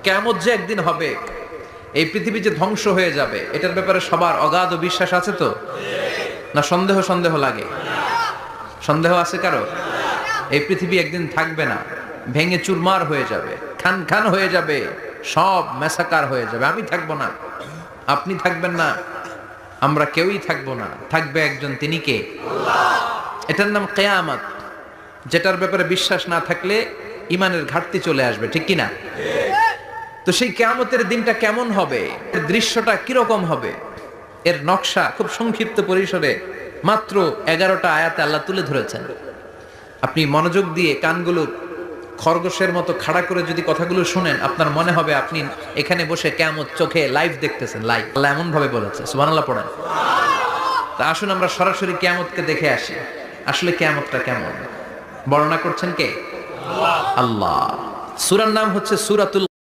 কিয়ামত যে একদিন হবে, এই পৃথিবী যে ধ্বংস হয়ে যাবে, এটার ব্যাপারে সবার অগাধ বিশ্বাস আছে তো? না সন্দেহ সন্দেহ লাগে? সন্দেহ আছে কারো? এই পৃথিবী একদিন থাকবে না, ভেঙে চুরমার হয়ে যাবে, খান খান হয়ে যাবে, সব ম্যাসাকার হয়ে যাবে। আমি থাকবো না, আপনি থাকবেন না, আমরা কেউই থাকবো না, থাকবে একজন, তিনি কে? এটার নাম কিয়ামত, যেটার ব্যাপারে বিশ্বাস না থাকলে ইমানের ঘাটতি চলে আসবে, ঠিক কি না? তো সেই কিয়ামতের দিনটা কেমন হবে, এর দৃশ্যটা কিরকম হবে, এর নকশা খুব সংক্ষিপ্ত পরিসরে মাত্র 11টা আয়াতে আল্লাহ তুলে ধরেছেন। আপনি মনোযোগ দিয়ে কানগুলো খরগোশের মতো খাড়া করে যদি কথাগুলো শুনেন, আপনার মনে হবে আপনি এখানে বসে কিয়ামত চোখে লাইভ দেখতেছেন। লাইভ আল্লাহ এমন ভাবে বলেছে, সুবহানাল্লাহ পড়েন। তা আসুন আমরা সরাসরি কিয়ামতকে দেখে আসি। আসলে কিয়ামতটা কেমন বর্ণনা করছেন কে? আল্লাহ। সূরার নাম হচ্ছে সূরাতুল